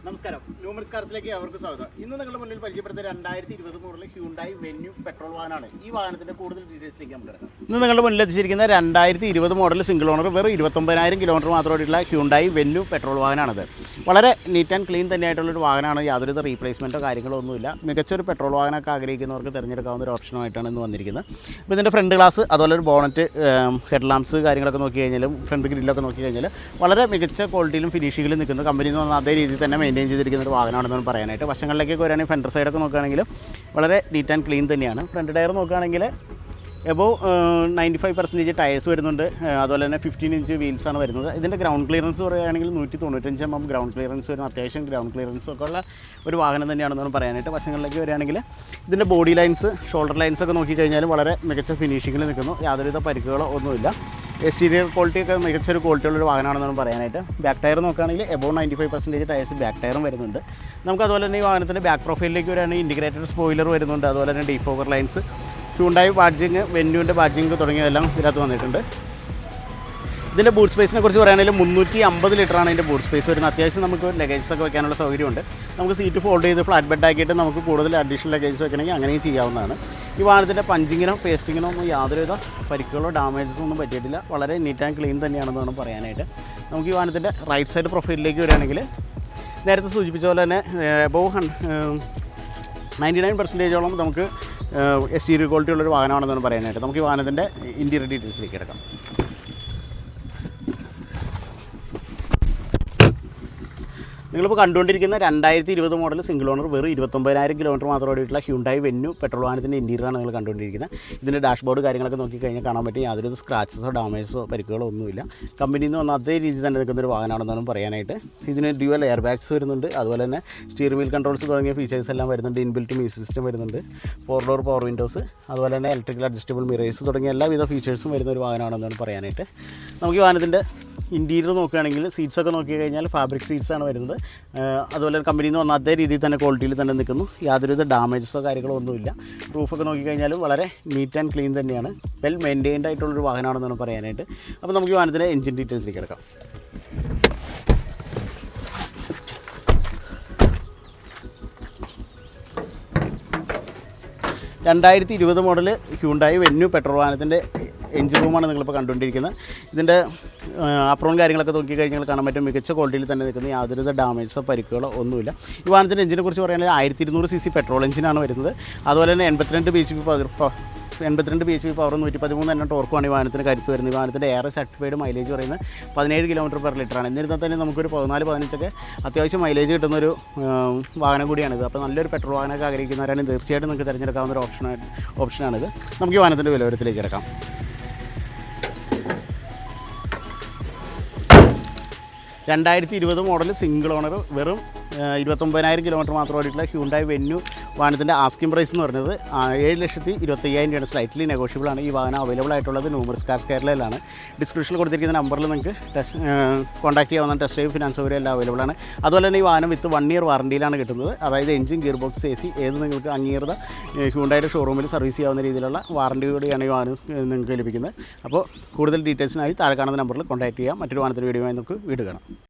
നമസ്കാരം, ന്യൂമർസ് കാർസിലേക്ക് അവർക്ക് സ്വാഗതം. ഇന്ന് നിങ്ങളുടെ മുന്നിൽ പരിചയപ്പെടുത്തുന്ന 2020 മോഡൽ ഹ്യൂണ്ടായി വെന്യൂ പെട്രോൾ വാഹനമാണ്. ഈ വാഹനത്തിൻ്റെ കൂടുതൽ ഡീറ്റെയിൽസിലേക്ക് നമ്മൾ കിടക്കാം. ഇന്ന് നിങ്ങളുടെ മുന്നിൽ എത്തിച്ചിരിക്കുന്ന 2020 മോഡൽ സിംഗിൾ ഓണർ വെറും 29,000 കിലോമീറ്റർ മാത്രമായിട്ടുള്ള ഹ്യൂണ്ടായി വെന്യൂ പെട്രോൾ വാഹനമാണിത്. വളരെ നീറ്റ് ആൻഡ് ക്ലീൻ തന്നെയായിട്ടുള്ളൊരു വാഹനമാണ്. യാതൊരുവിധ റീപ്ലേസ്മെൻറ്റോ കാര്യങ്ങളോ ഒന്നുമില്ല. മികച്ചൊരു പെട്രോൾ വാഹനമൊക്കെ ആഗ്രഹിക്കുന്നവർക്ക് തിരഞ്ഞെടുക്കാവുന്ന ഒരു ഓപ്ഷനുമായിട്ടാണ് ഇന്ന് വന്നിരിക്കുന്നത്. അപ്പോൾ ഇതിൻ്റെ ഫ്രണ്ട് ഗ്ലാസ്, അതുപോലെ ഒരു ബോണറ്റ്, ഹെഡ് ലാംപ്സ് കാര്യങ്ങളൊക്കെ നോക്കി കഴിഞ്ഞാലും ഫ്രണ്ട് ഗ്രില്ലൊക്കെ നോക്കി കഴിഞ്ഞാൽ വളരെ മികച്ച ക്വാളിറ്റിയിലും ഫിനിഷിങ്ങിലും നിൽക്കുന്ന കമ്പനിയിൽ നിന്ന് അതേ രീതിയിൽ തന്നെ മെയിൻറ്റെയിൻ ചെയ്തിരിക്കുന്ന ഒരു വാഹനമാണെന്ന് പറയാനായിട്ട്. വശങ്ങളിലേക്കൊക്കെ വരികയാണെങ്കിൽ ഫ്രണ്ട് സൈഡൊക്കെ നോക്കുകയാണെങ്കിൽ വളരെ നീറ്റ് ആൻഡ് ക്ലീൻ തന്നെയാണ്. ഫ്രണ്ട് ടയർ നോക്കുകയാണെങ്കിൽ എബോവ് 95% ടയേഴ്സ് വരുന്നുണ്ട്. അതുപോലെ തന്നെ 15 ഇഞ്ച് വീൽസാണ് വരുന്നത്. ഇതിൻ്റെ ഗ്രൗണ്ട് ക്ലിയറൻസ് പറയുകയാണെങ്കിൽ 195 mm ഗ്രൗണ്ട് ക്ലിയറൻസ് വരും. അത്യാവശ്യം ഗ്രൗണ്ട് ക്ലിയറൻസൊക്കെ ഉള്ള ഒരു വാഹനം തന്നെയാണെന്നാണ് പറയാനായിട്ട്. വശങ്ങളിലേക്ക് വരികയാണെങ്കിൽ ഇതിൻ്റെ ബോഡി ലൈൻസ്, ഷോൾഡർ ലൈൻസൊക്കെ നോക്കിക്കഴിഞ്ഞാൽ വളരെ മികച്ച ഫിനിഷിങ്ങിൽ നിൽക്കുന്നു. യാതൊരുവിധ പരിക്കുകളോ ഒന്നുമില്ല. എക്സ്റ്റീരിയർ ക്വാളിറ്റിയൊക്കെ മികച്ചൊരു ക്വാളിറ്റിയുള്ളൊരു വാഹനമാണെന്നാണ് പറയാനായിട്ട്. ബാക്ക് ടയർ നോക്കുകയാണെങ്കിൽ എബോവ് 95% ടയേഴ്സ് ബാക്ക് ടയറും വരുന്നുണ്ട്. നമുക്ക് അതുപോലെ തന്നെ ഈ വാഹനത്തിൻ്റെ ബാക്ക് പ്രൊഫൈലിലേക്ക് വരികയാണെങ്കിൽ ഇൻറ്റിഗ്രേറ്റഡ് സ്പോയിലർ വരുന്നുണ്ട്. അതുപോലെ തന്നെ ഡീഫോഗർ ലൈൻസ്, ഹ്യൂണ്ടായി ബാഡ്ജിങ്, വെന്യൂവിൻ്റെ ബാഡ്ജിങ് തുടങ്ങിയതെല്ലാം ഇതിനകത്ത് വന്നിട്ടുണ്ട്. ഇതിൻ്റെ ബൂട്ട് സ്പേസിനെ കുറിച്ച് പറയുകയാണെങ്കിൽ 350 ലിറ്ററാണ് ഇതിൻ്റെ ബൂട്ട് സ്പേസ് വരുന്നത്. അത്യാവശ്യം നമുക്ക് ലഗേജസ് ഒക്കെ വെക്കാനുള്ള സൗകര്യമുണ്ട്. നമുക്ക് സീറ്റ് ഫോൾഡ് ചെയ്ത് ഫ്ലാറ്റ് ബെഡ് ആക്കിയിട്ട് നമുക്ക് കൂടുതൽ അഡീഷണൽ ലഗേജസ് വെക്കണമെങ്കിൽ അങ്ങനെയും ചെയ്യാവുന്നതാണ്. ഈ വാഹനത്തിൻ്റെ പഞ്ചിങ്ങിനോ പേസ്റ്റിങ്ങിനോ ഒന്നും യാതൊരുവിധ പരിക്കുകളോ ഡാമേജസോ ഒന്നും പറ്റിയിട്ടില്ല. വളരെ നീറ്റ് ആൻഡ് ക്ലീൻ തന്നെയാണെന്ന് വേണം പറയാനായിട്ട്. നമുക്ക് ഈ വാഹനത്തിൻ്റെ റൈറ്റ് സൈഡ് പ്രൊഫൈലിലേക്ക് വരികയാണെങ്കിൽ നേരത്തെ സൂചിപ്പിച്ച പോലെ തന്നെ എബോവ് 99%ഓളം നമുക്ക് എക്സ്റ്റീരിയർ ക്വാളിറ്റി ഉള്ളൊരു വാഹനമാണെന്നാണ് പറയാനായിട്ട്. നമുക്ക് ഈ വാഹനത്തിൻ്റെ ഇൻറ്റീരിയർ ഡീറ്റെയിൽസിലേക്ക് കിടക്കാം. നിങ്ങളിപ്പോൾ കണ്ടുകൊണ്ടിരിക്കുന്ന 2020 മോഡൽ സിംഗിൾ ഓണർ വെറും 29,000 കിലോമീറ്റർ മാത്രം ഓടിയിട്ടുള്ള ഹ്യൂണ്ടായി വെന്യൂ പെട്രോൾ വാഹനത്തിൻ്റെ ഇൻറ്റീരിയറാണ് നിങ്ങൾ കണ്ടുകൊണ്ടിരിക്കുന്നത്. ഇതിൻ്റെ ഡാഷ്ബോർഡ് കാര്യങ്ങളൊക്കെ നോക്കിക്കഴിഞ്ഞാൽ കാണാൻ പറ്റും. യാതൊരു സ്ക്രാച്ചസോ ഡാമേജസോ പരിക്കുകളോ ഒന്നുമില്ല. കമ്പനിയിൽ നിന്ന് വന്ന അതേ രീതിയിൽ തന്നെ നിൽക്കുന്നൊരു വാഹനമാണെന്നാണ് പറയാനായിട്ട്. ഇതിന് ഡ്യുവൽ എയർ ബാഗ്സ് വരുന്നുണ്ട്. അതുപോലെ തന്നെ സ്റ്റിയറിംഗ് വീൽ കൺട്രോൾസ് തുടങ്ങിയ ഫീച്ചേഴ്സ് എല്ലാം വരുന്നുണ്ട്. ഇൻബിൽറ്റ് മ്യൂസിക് സിസ്റ്റം വരുന്നുണ്ട്. 4 ഡോർ പവർ വിൻഡോസ്, അതുപോലെ തന്നെ ഇലക്ട്രിക്കൽ അഡ്ജസ്റ്റബിൾ മിറേഴ്സ് തുടങ്ങിയ എല്ലാവിധ ഫീച്ചേഴ്സും വരുന്ന ഒരു വാഹനമാണെന്നാണ് പറയാനായിട്ട്. നമുക്ക് ഈ വാഹനത്തിൻ്റെ ഇൻറ്റീരിയർ നോക്കുകയാണെങ്കിൽ സീറ്റ്സൊക്കെ നോക്കി കഴിഞ്ഞാൽ ഫാബ്രിക് സീറ്റ്സാണ് വരുന്നത്. അതുപോലെ കമ്പനിയിൽ നിന്ന് വന്ന അതേ രീതിയിൽ തന്നെ ക്വാളിറ്റിയിൽ തന്നെ നിൽക്കുന്നു. യാതൊരുവിധ ഡാമേജസോ കാര്യങ്ങളോ ഒന്നുമില്ല. റൂഫൊക്കെ നോക്കിക്കഴിഞ്ഞാൽ വളരെ നീറ്റ് ആൻഡ് ക്ലീൻ തന്നെയാണ്. വെൽ മെയിൻറ്റെയിൻഡ് ആയിട്ടുള്ളൊരു വാഹനമാണെന്നാണ് പറയാനായിട്ട്. അപ്പോൾ നമുക്ക് ഈ വാഹനത്തിൻ്റെ എഞ്ചിൻ ഡീറ്റെയിൽസിലേക്ക് കിടക്കാം. (2020 മോഡൽ ഹ്യൂണ്ടായി വെന്യൂ പെട്രോൾ വാഹനത്തിൻ്റെ എഞ്ചിൻ റൂമാണ് നിങ്ങളിപ്പോൾ കണ്ടുകൊണ്ടിരിക്കുന്നത്. ഇതിൻ്റെ അപ്രോൺ കാര്യങ്ങളൊക്കെ നോക്കിക്കഴിഞ്ഞാൽ കാണാൻ പറ്റും. മികച്ച ക്വാളിറ്റിയിൽ തന്നെ നിൽക്കുന്നത്. യാതൊരുവിധ ഡാമേജസോ പരിക്കുകളോ ഒന്നുമില്ല. ഈ വാഹനത്തിൻ്റെ എഞ്ചിനെ കുറിച്ച് പറയുകയാണെങ്കിൽ 1200 cc പെട്രോൾ എഞ്ചിനാണ് വരുന്നത്. അതുപോലെ തന്നെ 82 bhp പവറും 113 എണ്ണം ടോർക്കുമാണ് ഈ വാഹനത്തിന് കരുത്ത് വരുന്നത്. ഈ വാഹനത്തിൻ്റെ എയർ സർട്ടിഫൈഡ് മൈലേജ് പറയുന്നത് 17 km/ലിറ്ററാണ്. എന്നിരുന്നാൽ തന്നെ നമുക്കൊരു 14-15 അത്യാവശ്യം മൈലേജ് കിട്ടുന്നൊരു വാഹനം കൂടിയാണിത്. അപ്പോൾ നല്ലൊരു പെട്രോൾ വാഹനമൊക്കെ ആഗ്രഹിക്കുന്നവരാണെങ്കിൽ തീർച്ചയായിട്ടും നിങ്ങൾക്ക് തിരഞ്ഞെടുക്കാവുന്ന ഒരു ഓപ്ഷനാണിത്. നമുക്ക് ഈ വാഹനത്തിൻ്റെ വിലവരത്തിലേക്ക് കിടക്കാം. 2020 മോഡൽ സിംഗിൾ ഓണർ വെറും 29,000 കിലോമീറ്റർ മാത്രം ഓടിയിട്ടുള്ള ഹ്യൂണ്ടായി വെന്യൂ വാഹനത്തിൻ്റെ ആസ്കിംഗ് പ്രൈസ് എന്ന് പറയുന്നത് 7,25,000 രൂപയാണ്. സ്ലൈറ്റ്ലി നെഗോഷ്യബിൾ ആണ്. ഈ വാഹനം അവൈലബിൾ ആയിട്ടുള്ളത് ന്യൂമർസ് കാർസ് കേരളയിലാണ്. ഡിസ്ക്രിപ്ഷനിൽ കൊടുത്തിരിക്കുന്ന നമ്പറിൽ നിങ്ങൾക്ക് കോൺടാക്ട് ചെയ്യാവുന്ന ടെസ്റ്റ് ഡ്രൈവ് ഫിനാൻസ് സൗകര്യം എല്ലാം അവൈലബിൾ ആണ്. അതുപോലെ തന്നെ ഈ വാഹനം വിത്ത് 1 year വാറണ്ടിയിലാണ് കിട്ടുന്നത്. അതായത് എഞ്ചിൻ, ഗിയർ ബോക്സ്, AC ഏത് നിങ്ങൾക്ക് അംഗീകൃത ഹ്യൂണ്ടായുടെ ഷോറൂമിൽ സർവീസ് ചെയ്യാവുന്ന രീതിയിലുള്ള വാറണ്ടി കൂടിയാണ് ഈ വാഹനം നിങ്ങൾക്ക് ലഭിക്കുന്നത്. അപ്പോൾ കൂടുതൽ ഡീറ്റെയിൽസിനായി താഴെ കാണുന്ന നമ്പറിൽ കോൺടാക്ട് ചെയ്യാം. മറ്റൊരു വാഹനത്തിൻ്റെ വീഡിയോയുമായി നമുക്ക് വീണ്ടും കാണാം.